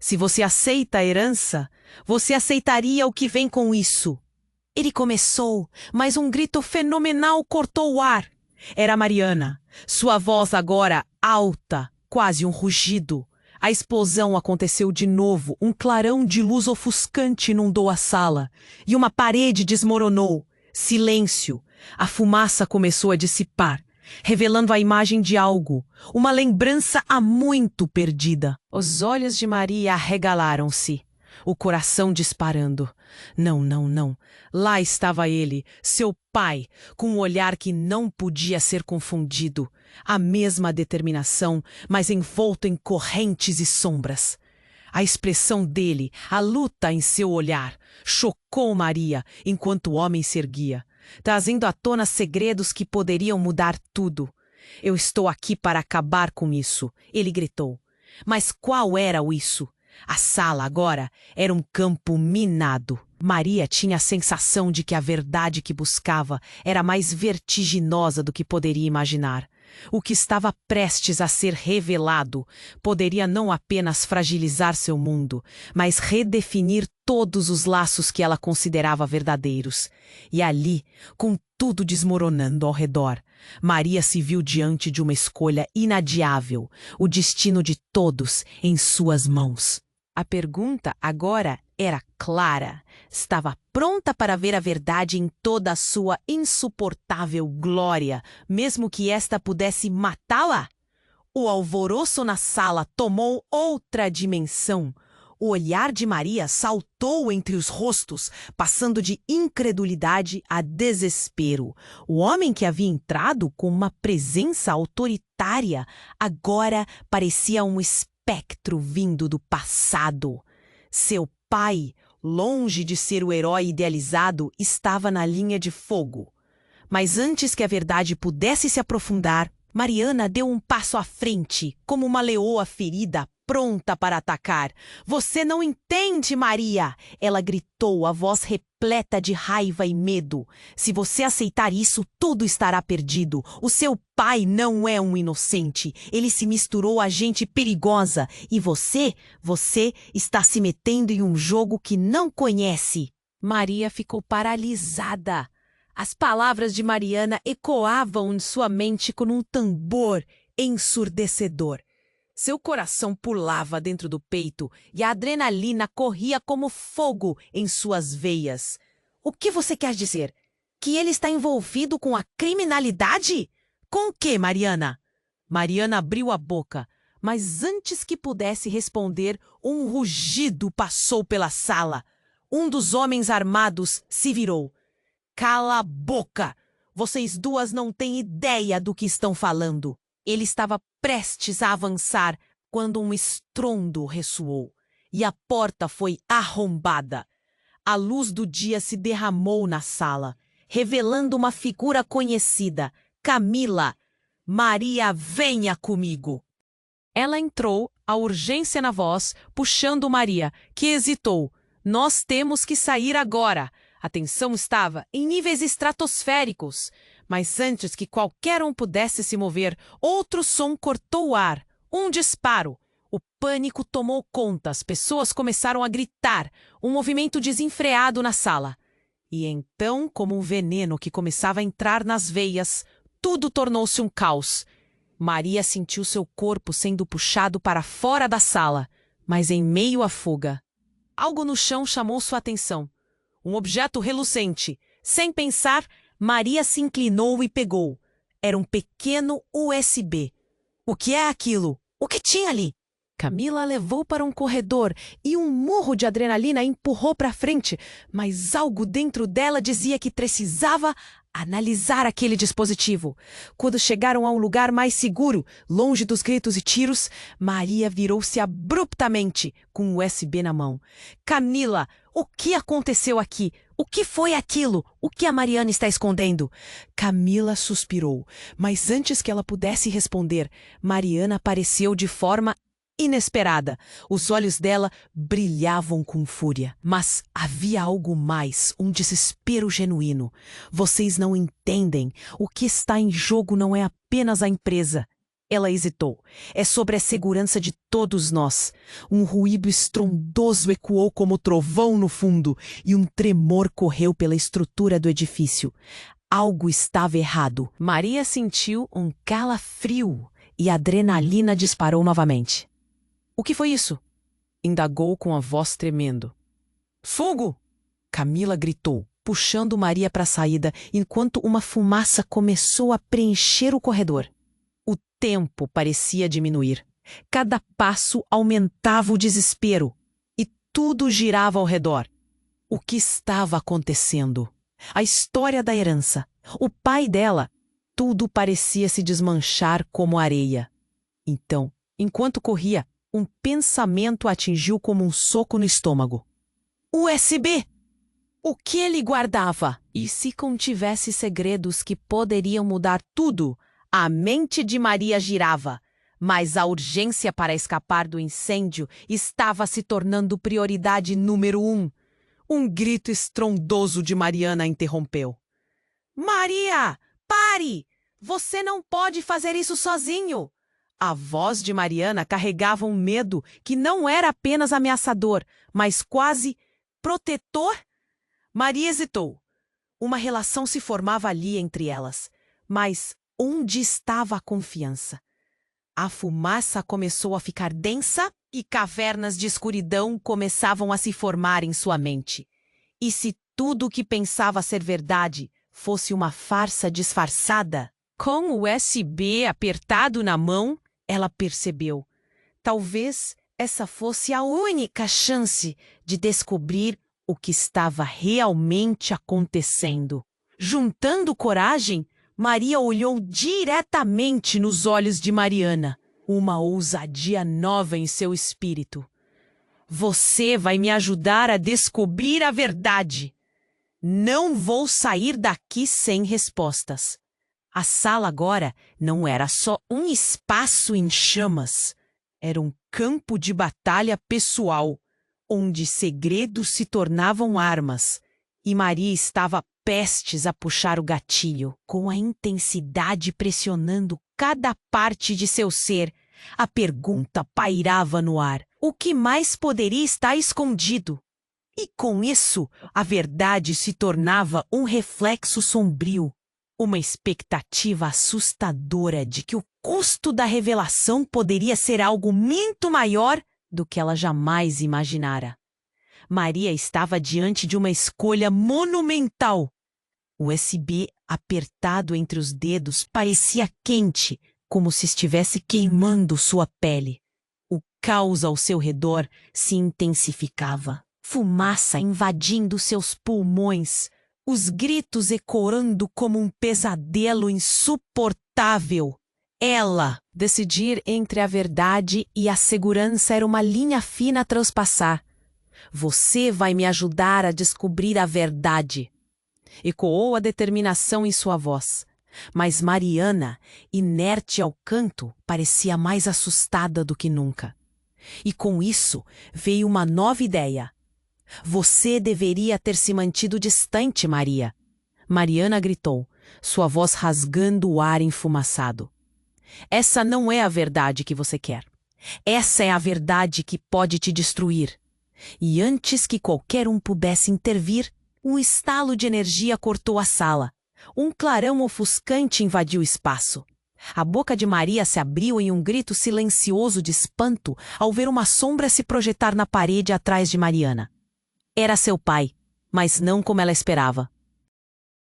A: Se você aceita a herança, você aceitaria o que vem com isso. Ele começou, mas um grito fenomenal cortou o ar. Era Mariana. Sua voz agora alta, quase um rugido. A explosão aconteceu de novo. Um clarão de luz ofuscante inundou a sala. E uma parede desmoronou. Silêncio. A fumaça começou a dissipar, revelando a imagem de algo, uma lembrança há muito perdida. Os olhos de Maria arregalaram-se, o coração disparando. Não, não, não. Lá estava ele, seu pai, com um olhar que não podia ser confundido. A mesma determinação, mas envolto em correntes e sombras. A expressão dele, a luta em seu olhar, chocou Maria enquanto o homem se erguia, trazendo à tona segredos que poderiam mudar tudo. Eu estou aqui para acabar com isso, ele gritou. Mas qual era o isso? A sala agora era um campo minado. Maria tinha a sensação de que a verdade que buscava era mais vertiginosa do que poderia imaginar. O que estava prestes a ser revelado poderia não apenas fragilizar seu mundo, mas redefinir todos os laços que ela considerava verdadeiros. E ali, com tudo desmoronando ao redor, Maria se viu diante de uma escolha inadiável, o destino de todos em suas mãos. A pergunta agora era clara. Estava pronta para ver a verdade em toda a sua insuportável glória, mesmo que esta pudesse matá-la? O alvoroço na sala tomou outra dimensão. O olhar de Maria saltou entre os rostos, passando de incredulidade a desespero. O homem que havia entrado com uma presença autoritária agora parecia um espectro vindo do passado. Seu pai, longe de ser o herói idealizado, estava na linha de fogo. Mas antes que a verdade pudesse se aprofundar, Mariana deu um passo à frente, como uma leoa ferida, pronta para atacar. Você não entende, Maria! Ela gritou, a voz repleta de raiva e medo. Se você aceitar isso, tudo estará perdido. O seu pai não é um inocente. Ele se misturou a gente perigosa. E você está se metendo em um jogo que não conhece. Maria ficou paralisada. As palavras de Mariana ecoavam em sua mente como um tambor ensurdecedor. Seu coração pulava dentro do peito e a adrenalina corria como fogo em suas veias. O que você quer dizer? Que ele está envolvido com a criminalidade? Com o que, Mariana? Mariana abriu a boca, Mas antes que pudesse responder, um rugido passou pela sala. Um dos homens armados se virou. Cala a boca! Vocês duas não têm ideia do que estão falando. Ele estava prestes a avançar quando um estrondo ressoou e a porta foi arrombada. A luz do dia se derramou na sala, revelando uma figura conhecida, Camila. Maria, venha comigo! Ela entrou, a urgência na voz, puxando Maria, que hesitou. Nós temos que sair agora. A tensão estava em níveis estratosféricos. Mas antes que qualquer um pudesse se mover, outro som cortou o ar. Um disparo. O pânico tomou conta, as pessoas começaram a gritar. Um movimento desenfreado na sala. E então, como um veneno que começava a entrar nas veias, tudo tornou-se um caos. Maria sentiu seu corpo sendo puxado para fora da sala, mas em meio à fuga. Algo no chão chamou sua atenção. Um objeto relucente. Sem pensar, Maria se inclinou e pegou. Era um pequeno USB. O que é aquilo? O que tinha ali? Camila a levou para um corredor e um murro de adrenalina a empurrou para frente, mas algo dentro dela dizia que precisava analisar aquele dispositivo. Quando chegaram a um lugar mais seguro, longe dos gritos e tiros, Maria virou-se abruptamente com o USB na mão. Camila, o que aconteceu aqui? O que foi aquilo? O que a Mariana está escondendo? Camila suspirou, mas antes que ela pudesse responder, Mariana apareceu de forma inesperada. Os olhos dela brilhavam com fúria. Mas havia algo mais, um desespero genuíno. Vocês não entendem. O que está em jogo não é apenas a empresa. Ela hesitou. É sobre a segurança de todos nós. Um ruído estrondoso ecoou como trovão no fundo e um tremor correu pela estrutura do edifício. Algo estava errado. Maria sentiu um calafrio e a adrenalina disparou novamente. O que foi isso? Indagou com a voz tremendo. Fogo! Camila gritou, puxando Maria para a saída, enquanto uma fumaça começou a preencher o corredor. O tempo parecia diminuir. Cada passo aumentava o desespero. E tudo girava ao redor. O que estava acontecendo? A história da herança. O pai dela. Tudo parecia se desmanchar como areia. Então, enquanto corria, um pensamento a atingiu como um soco no estômago. USB! O que ele guardava? E se contivesse segredos que poderiam mudar tudo? A mente de Maria girava, mas a urgência para escapar do incêndio estava se tornando prioridade número 1. Um grito estrondoso de Mariana a interrompeu. Maria, pare! Você não pode fazer isso sozinho! A voz de Mariana carregava um medo que não era apenas ameaçador, mas quase protetor. Maria hesitou. Uma relação se formava ali entre elas. Mas onde estava a confiança? A fumaça começou a ficar densa e cavernas de escuridão começavam a se formar em sua mente. E se tudo o que pensava ser verdade fosse uma farsa disfarçada? Com o USB apertado na mão, ela percebeu. Talvez essa fosse a única chance de descobrir o que estava realmente acontecendo. Juntando coragem, Maria olhou diretamente nos olhos de Mariana, uma ousadia nova em seu espírito. Você vai me ajudar a descobrir a verdade. Não vou sair daqui sem respostas. A sala agora não era só um espaço em chamas. Era um campo de batalha pessoal, onde segredos se tornavam armas. E Maria estava prestes a puxar o gatilho, com a intensidade pressionando cada parte de seu ser. A pergunta pairava no ar. O que mais poderia estar escondido? E com isso, a verdade se tornava um reflexo sombrio. Uma expectativa assustadora de que o custo da revelação poderia ser algo muito maior do que ela jamais imaginara. Maria estava diante de uma escolha monumental. O USB apertado entre os dedos parecia quente, como se estivesse queimando sua pele. O caos ao seu redor se intensificava. Fumaça invadindo seus pulmões, os gritos ecoando como um pesadelo insuportável. Ela, decidir entre a verdade e a segurança era uma linha fina a transpassar. Você vai me ajudar a descobrir a verdade. Ecoou a determinação em sua voz. Mas Mariana, inerte ao canto, parecia mais assustada do que nunca. E com isso veio uma nova ideia. Você deveria ter se mantido distante, Maria. Mariana gritou, sua voz rasgando o ar enfumaçado. Essa não é a verdade que você quer. Essa é a verdade que pode te destruir. E antes que qualquer um pudesse intervir, um estalo de energia cortou a sala. Um clarão ofuscante invadiu o espaço. A boca de Maria se abriu em um grito silencioso de espanto ao ver uma sombra se projetar na parede atrás de Mariana. Era seu pai, mas não como ela esperava.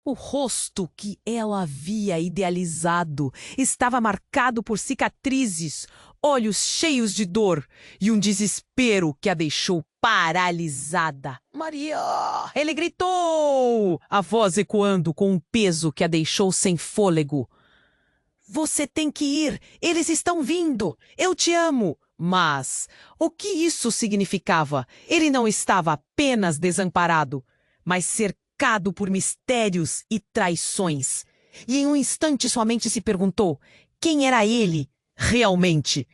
A: O rosto que ela havia idealizado estava marcado por cicatrizes, olhos cheios de dor e um desespero que a deixou paralisada. Maria! Ele gritou, a voz ecoando com um peso que a deixou sem fôlego. Você tem que ir! Eles estão vindo! Eu te amo! Mas o que isso significava? Ele não estava apenas desamparado, mas cercado por mistérios e traições. E em um instante sua mente se perguntou, quem era ele, realmente?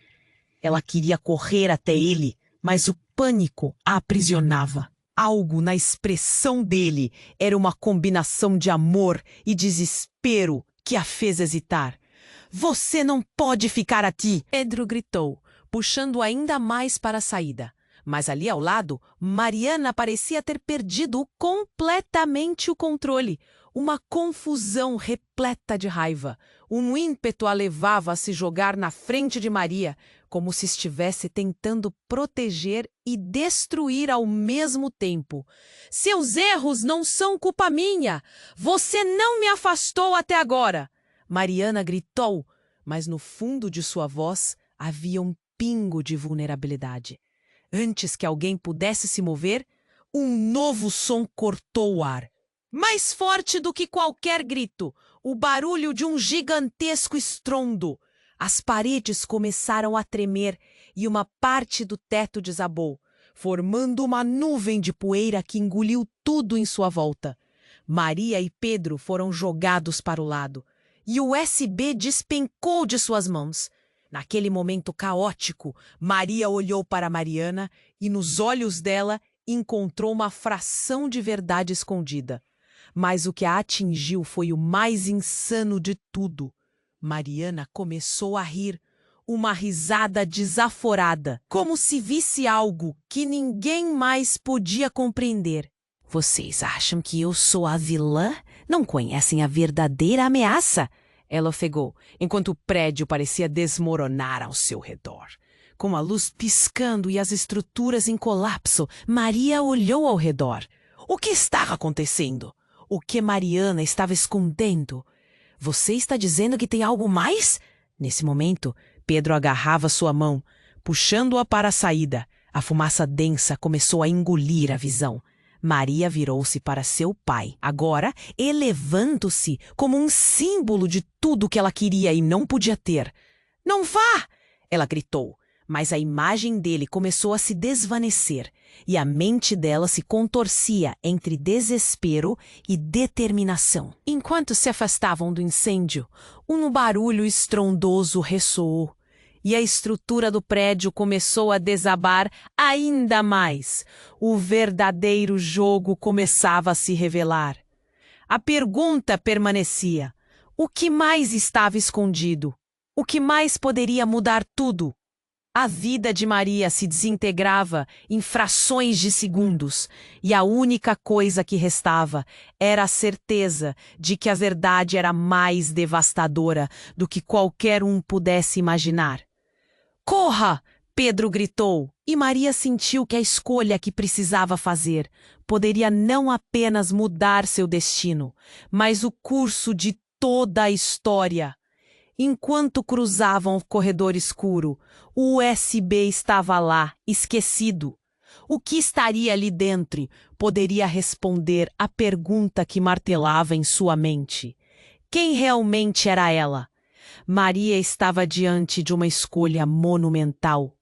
A: Ela queria correr até ele, mas o pânico a aprisionava. Algo na expressão dele era uma combinação de amor e desespero que a fez hesitar. Você não pode ficar aqui! Pedro gritou, puxando ainda mais para a saída. Mas ali ao lado, Mariana parecia ter perdido completamente o controle. Uma confusão repleta de raiva. Um ímpeto a levava a se jogar na frente de Maria, como se estivesse tentando proteger e destruir ao mesmo tempo. Seus erros não são culpa minha! Você não me afastou até agora! Mariana gritou, mas no fundo de sua voz havia um pingo de vulnerabilidade. Antes que alguém pudesse se mover, um novo som cortou o ar. Mais forte do que qualquer grito, o barulho de um gigantesco estrondo. As paredes começaram a tremer e uma parte do teto desabou, formando uma nuvem de poeira que engoliu tudo em sua volta. Maria e Pedro foram jogados para o lado, e o USB despencou de suas mãos. Naquele momento caótico, Maria olhou para Mariana e nos olhos dela encontrou uma fração de verdade escondida. Mas o que a atingiu foi o mais insano de tudo. Mariana começou a rir, uma risada desaforada, como se visse algo que ninguém mais podia compreender. Vocês acham que eu sou a vilã? Não conhecem a verdadeira ameaça? Ela ofegou, enquanto o prédio parecia desmoronar ao seu redor. Com a luz piscando e as estruturas em colapso, Maria olhou ao redor. O que estava acontecendo? O que Mariana estava escondendo? Você está dizendo que tem algo mais? Nesse momento, Pedro agarrava sua mão, puxando-a para a saída. A fumaça densa começou a engolir a visão. Maria virou-se para seu pai, agora elevando-se como um símbolo de tudo que ela queria e não podia ter. Não vá! Ela gritou, mas a imagem dele começou a se desvanecer e a mente dela se contorcia entre desespero e determinação. Enquanto se afastavam do incêndio, um barulho estrondoso ressoou. E a estrutura do prédio começou a desabar ainda mais. O verdadeiro jogo começava a se revelar. A pergunta permanecia. O que mais estava escondido? O que mais poderia mudar tudo? A vida de Maria se desintegrava em frações de segundos, e a única coisa que restava era a certeza de que a verdade era mais devastadora do que qualquer um pudesse imaginar. Corra! Pedro gritou, e Maria sentiu que a escolha que precisava fazer poderia não apenas mudar seu destino, mas o curso de toda a história. Enquanto cruzavam o corredor escuro, o USB estava lá, esquecido. O que estaria ali dentro poderia responder à pergunta que martelava em sua mente. Quem realmente era ela? Maria estava diante de uma escolha monumental.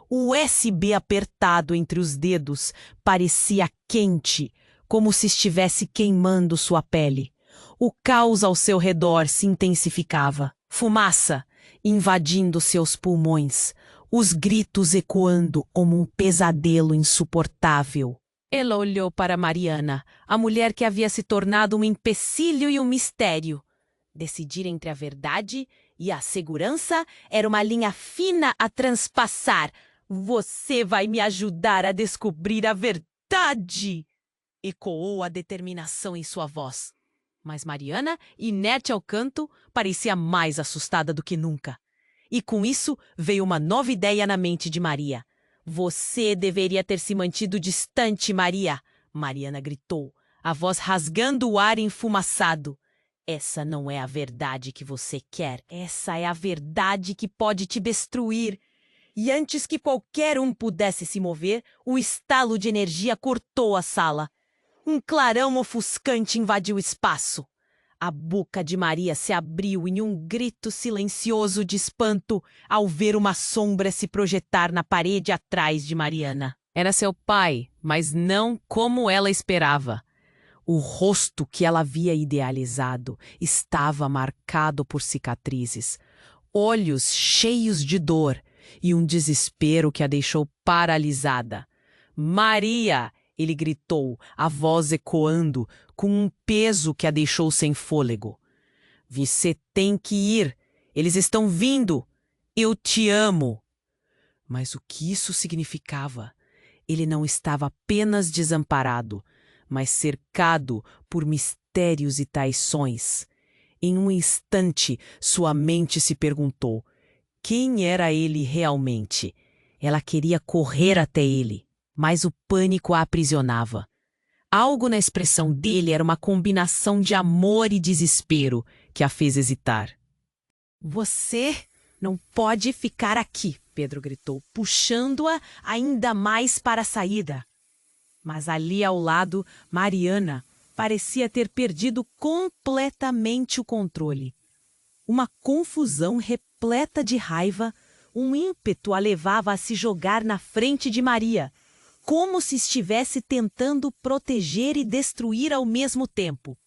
A: O USB apertado entre os dedos parecia quente, como se estivesse queimando sua pele. O caos ao seu redor se intensificava. Fumaça invadindo seus pulmões, os gritos ecoando como um pesadelo insuportável. Ela olhou para Mariana, a mulher que havia se tornado um empecilho e um mistério. Decidir entre a verdade e a segurança era uma linha fina a transpassar. Você vai me ajudar a descobrir a verdade! Ecoou a determinação em sua voz. Mas Mariana, inerte ao canto, parecia mais assustada do que nunca. E com isso veio uma nova ideia na mente de Maria. Você deveria ter se mantido distante, Maria! Mariana gritou, a voz rasgando o ar enfumaçado. Essa não é a verdade que você quer. Essa é a verdade que pode te destruir. E antes que qualquer um pudesse se mover, o estalo de energia cortou a sala. Um clarão ofuscante invadiu o espaço. A boca de Maria se abriu em um grito silencioso de espanto ao ver uma sombra se projetar na parede atrás de Mariana. Era seu pai, mas não como ela esperava. O rosto que ela havia idealizado estava marcado por cicatrizes, olhos cheios de dor e um desespero que a deixou paralisada. Maria! Ele gritou, a voz ecoando, com um peso que a deixou sem fôlego. Você tem que ir. Eles estão vindo. Eu te amo. Mas o que isso significava? Ele não estava apenas desamparado, mas cercado por mistérios e traições. Em um instante, sua mente se perguntou: quem era ele realmente? Ela queria correr até ele, mas o pânico a aprisionava. Algo na expressão dele era uma combinação de amor e desespero que a fez hesitar. Você não pode ficar aqui, Pedro gritou, puxando-a ainda mais para a saída. Mas ali ao lado, Mariana parecia ter perdido completamente o controle. Uma confusão repleta de raiva, um ímpeto a levava a se jogar na frente de Maria, como se estivesse tentando proteger e destruir ao mesmo tempo.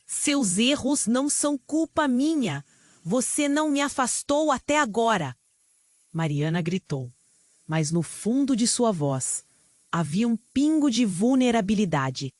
A: Seus erros não são culpa minha. Você não me afastou até agora. Mariana gritou, mas no fundo de sua voz havia um pingo de vulnerabilidade.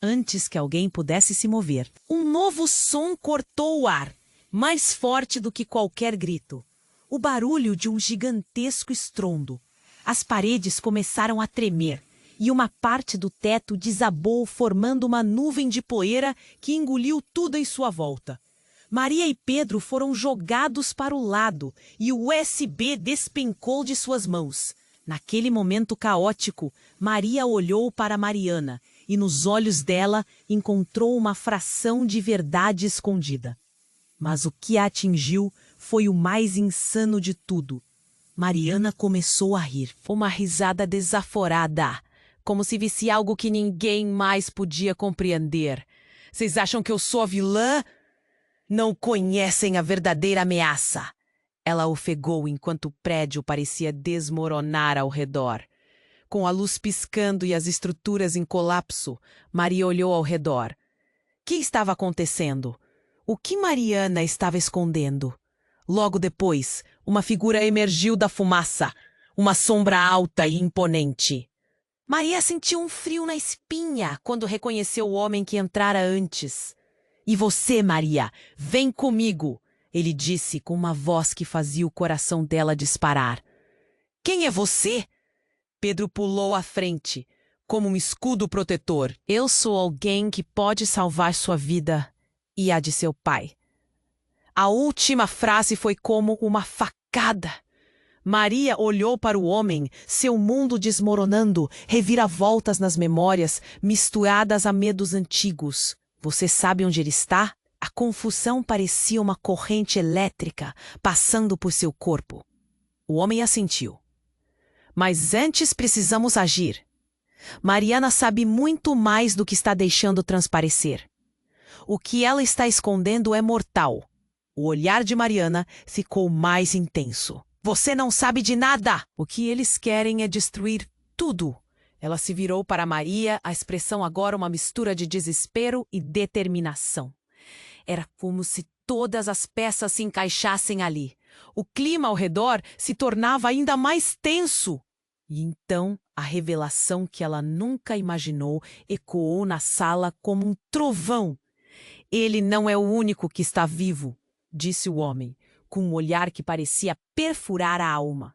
A: Antes que alguém pudesse se mover, um novo som cortou o ar, mais forte do que qualquer grito. O barulho de um gigantesco estrondo. As paredes começaram a tremer e uma parte do teto desabou, formando uma nuvem de poeira que engoliu tudo em sua volta. Maria e Pedro foram jogados para o lado e o USB despencou de suas mãos. Naquele momento caótico, Maria olhou para Mariana e nos olhos dela encontrou uma fração de verdade escondida. Mas o que a atingiu foi o mais insano de tudo. Mariana começou a rir. Foi uma risada desaforada, como se visse algo que ninguém mais podia compreender. Vocês acham que eu sou a vilã? Não conhecem a verdadeira ameaça. Ela ofegou enquanto o prédio parecia desmoronar ao redor. Com a luz piscando e as estruturas em colapso, Maria olhou ao redor. O que estava acontecendo? O que Mariana estava escondendo? Logo depois, uma figura emergiu da fumaça, uma sombra alta e imponente. Maria sentiu um frio na espinha quando reconheceu o homem que entrara antes. E você, Maria, vem comigo, ele disse com uma voz que fazia o coração dela disparar. Quem é você? Pedro pulou à frente, como um escudo protetor. Eu sou alguém que pode salvar sua vida e a de seu pai. A última frase foi como uma facada. Maria olhou para o homem, seu mundo desmoronando, reviravoltas nas memórias, misturadas a medos antigos. Você sabe onde ele está? A confusão parecia uma corrente elétrica passando por seu corpo. O homem assentiu. Mas antes precisamos agir. Mariana sabe muito mais do que está deixando transparecer. O que ela está escondendo é mortal. O olhar de Mariana ficou mais intenso. Você não sabe de nada! O que eles querem é destruir tudo. Ela se virou para Maria, a expressão agora uma mistura de desespero e determinação. Era como se todas as peças se encaixassem ali. O clima ao redor se tornava ainda mais tenso. E então a revelação que ela nunca imaginou ecoou na sala como um trovão. Ele não é o único que está vivo, disse o homem, com um olhar que parecia perfurar a alma.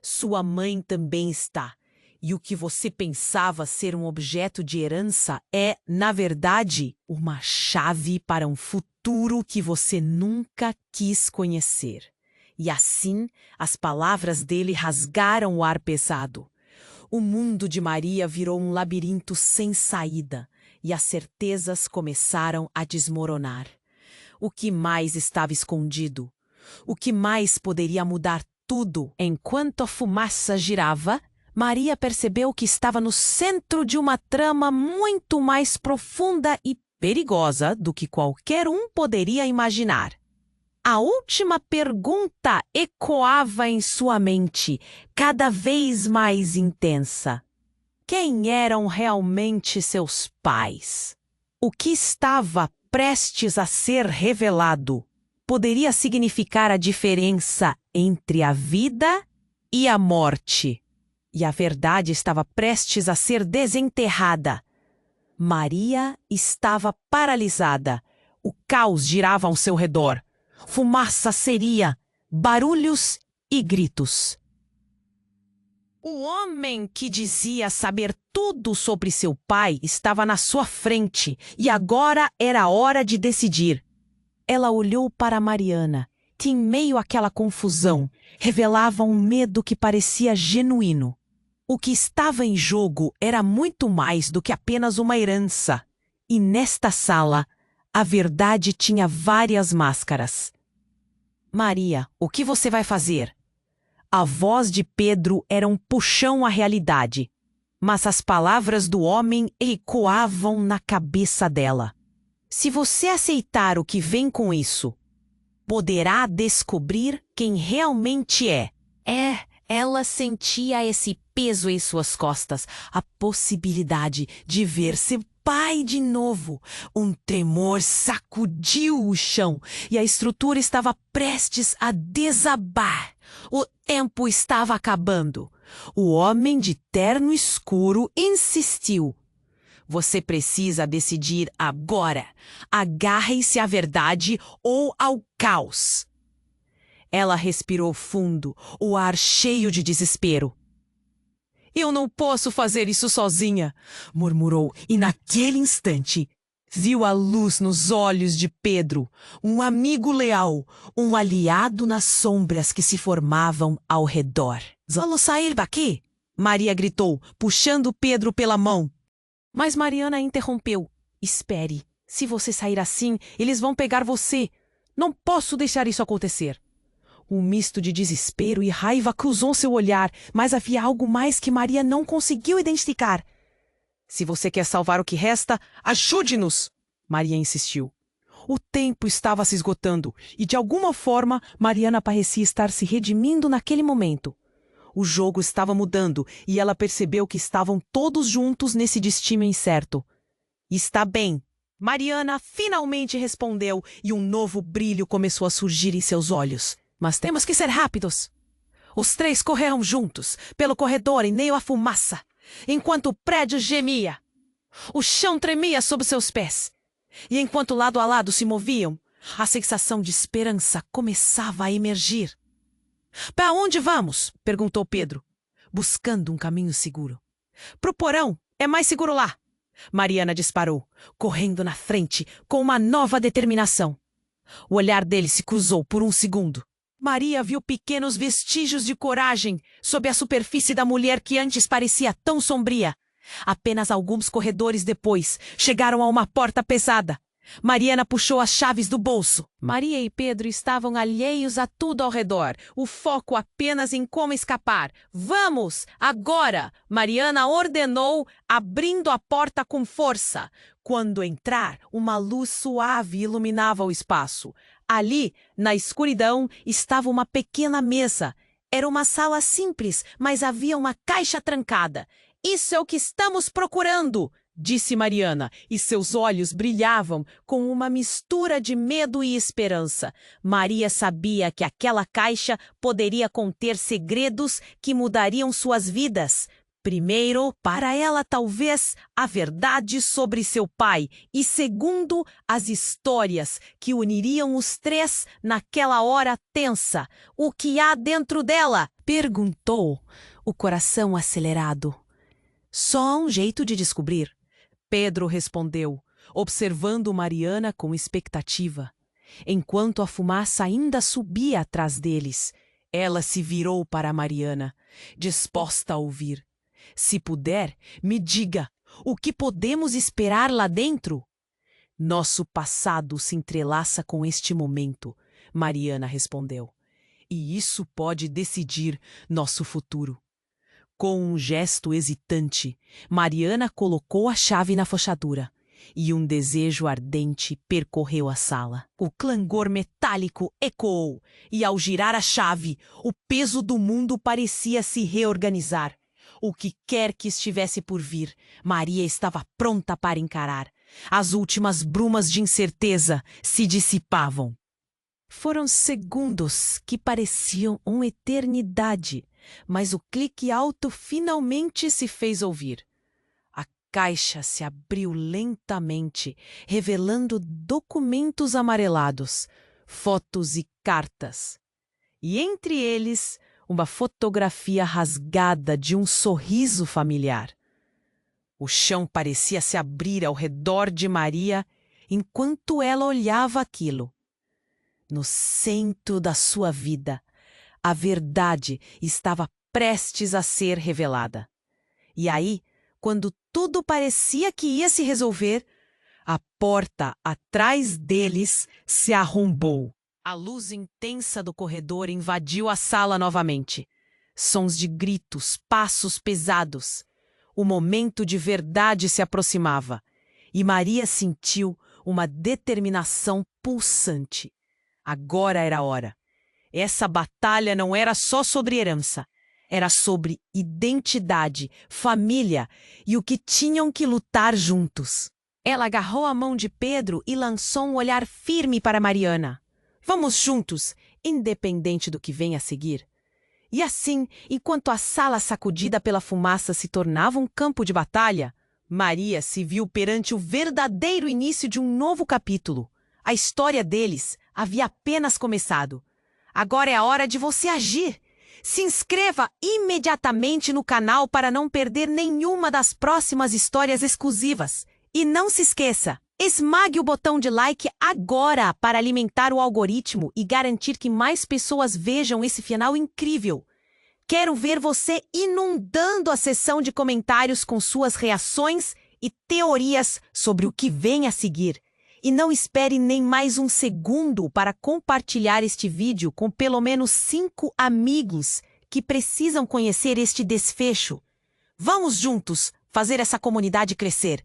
A: Sua mãe também está. E o que você pensava ser um objeto de herança é, na verdade, uma chave para um futuro que você nunca quis conhecer. E assim, as palavras dele rasgaram o ar pesado. O mundo de Maria virou um labirinto sem saída, e as certezas começaram a desmoronar. O que mais estava escondido? O que mais poderia mudar tudo? Enquanto a fumaça girava, Maria percebeu que estava no centro de uma trama muito mais profunda e perigosa do que qualquer um poderia imaginar. A última pergunta ecoava em sua mente, cada vez mais intensa. Quem eram realmente seus pais? O que estava prestes a ser revelado poderia significar a diferença entre a vida e a morte. E a verdade estava prestes a ser desenterrada. Maria estava paralisada. O caos girava ao seu redor. Fumaça seria, barulhos e gritos. O homem que dizia saber tudo sobre seu pai estava na sua frente e agora era hora de decidir. Ela olhou para Mariana, que em meio àquela confusão revelava um medo que parecia genuíno. O que estava em jogo era muito mais do que apenas uma herança. E nesta sala, a verdade tinha várias máscaras. Maria, o que você vai fazer? A voz de Pedro era um puxão à realidade, mas as palavras do homem ecoavam na cabeça dela. Se você aceitar o que vem com isso, poderá descobrir quem realmente é. Ela sentia esse peso em suas costas, a possibilidade de ver seu pai de novo. Um tremor sacudiu o chão e a estrutura estava prestes a desabar. O tempo estava acabando. O homem de terno escuro insistiu. Você precisa decidir agora. Agarre-se à verdade ou ao caos. Ela respirou fundo, o ar cheio de desespero. Eu não posso fazer isso sozinha, murmurou, e naquele instante viu a luz nos olhos de Pedro, um amigo leal, um aliado nas sombras que se formavam ao redor. Vamos sair daqui? Maria gritou, puxando Pedro pela mão. Mas Mariana interrompeu. Espere, se você sair assim, eles vão pegar você. Não posso deixar isso acontecer. Um misto de desespero e raiva cruzou seu olhar, mas havia algo mais que Maria não conseguiu identificar. Se você quer salvar o que resta, ajude-nos! Maria insistiu. O tempo estava se esgotando e, de alguma forma, Mariana parecia estar se redimindo naquele momento. O jogo estava mudando e ela percebeu que estavam todos juntos nesse destino incerto. Está bem. Mariana finalmente respondeu e um novo brilho começou a surgir em seus olhos. Mas temos que ser rápidos. Os três correram juntos, pelo corredor em meio à fumaça, enquanto o prédio gemia. O chão tremia sob seus pés. E enquanto lado a lado se moviam, a sensação de esperança começava a emergir. Para onde vamos? Perguntou Pedro, buscando um caminho seguro. Pro porão, é mais seguro lá. Mariana disparou, correndo na frente com uma nova determinação. O olhar dele se cruzou por um segundo. Maria viu pequenos vestígios de coragem sob a superfície da mulher que antes parecia tão sombria. Apenas alguns corredores depois, chegaram a uma porta pesada. Mariana puxou as chaves do bolso. Maria e Pedro estavam alheios a tudo ao redor, o foco apenas em como escapar. Vamos, agora! Mariana ordenou, abrindo a porta com força. Quando entrar, uma luz suave iluminava o espaço. Ali, na escuridão, estava uma pequena mesa. Era uma sala simples, mas havia uma caixa trancada. Isso é o que estamos procurando! Disse Mariana, e seus olhos brilhavam com uma mistura de medo e esperança. Maria sabia que aquela caixa poderia conter segredos que mudariam suas vidas. Primeiro, para ela, talvez, a verdade sobre seu pai, e segundo, as histórias que uniriam os três naquela hora tensa. O que há dentro dela? Perguntou, o coração acelerado. Só um jeito de descobrir. Pedro respondeu, observando Mariana com expectativa. Enquanto a fumaça ainda subia atrás deles, ela se virou para Mariana, disposta a ouvir. Se puder, me diga, o que podemos esperar lá dentro? Nosso passado se entrelaça com este momento, Mariana respondeu. E isso pode decidir nosso futuro. Com um gesto hesitante, Mariana colocou a chave na fechadura e um desejo ardente percorreu a sala. O clangor metálico ecoou e, ao girar a chave, o peso do mundo parecia se reorganizar. O que quer que estivesse por vir, Maria estava pronta para encarar. As últimas brumas de incerteza se dissipavam. Foram segundos que pareciam uma eternidade. Mas o clique alto finalmente se fez ouvir. A caixa se abriu lentamente, revelando documentos amarelados, fotos e cartas. E entre eles, uma fotografia rasgada de um sorriso familiar. O chão parecia se abrir ao redor de Maria enquanto ela olhava aquilo. No centro da sua vida, a verdade estava prestes a ser revelada. E aí, quando tudo parecia que ia se resolver, a porta atrás deles se arrombou. A luz intensa do corredor invadiu a sala novamente. Sons de gritos, passos pesados. O momento de verdade se aproximava. E Maria sentiu uma determinação pulsante. Agora era a hora. Essa batalha não era só sobre herança. Era sobre identidade, família e o que tinham que lutar juntos. Ela agarrou a mão de Pedro e lançou um olhar firme para Mariana. Vamos juntos, independente do que venha a seguir. E assim, enquanto a sala sacudida pela fumaça se tornava um campo de batalha, Maria se viu perante o verdadeiro início de um novo capítulo. A história deles havia apenas começado. Agora é a hora de você agir. Se inscreva imediatamente no canal para não perder nenhuma das próximas histórias exclusivas. E não se esqueça, esmague o botão de like agora para alimentar o algoritmo e garantir que mais pessoas vejam esse final incrível. Quero ver você inundando a seção de comentários com suas reações e teorias sobre o que vem a seguir. E não espere nem mais um segundo para compartilhar este vídeo com pelo menos 5 amigos que precisam conhecer este desfecho. Vamos juntos fazer essa comunidade crescer.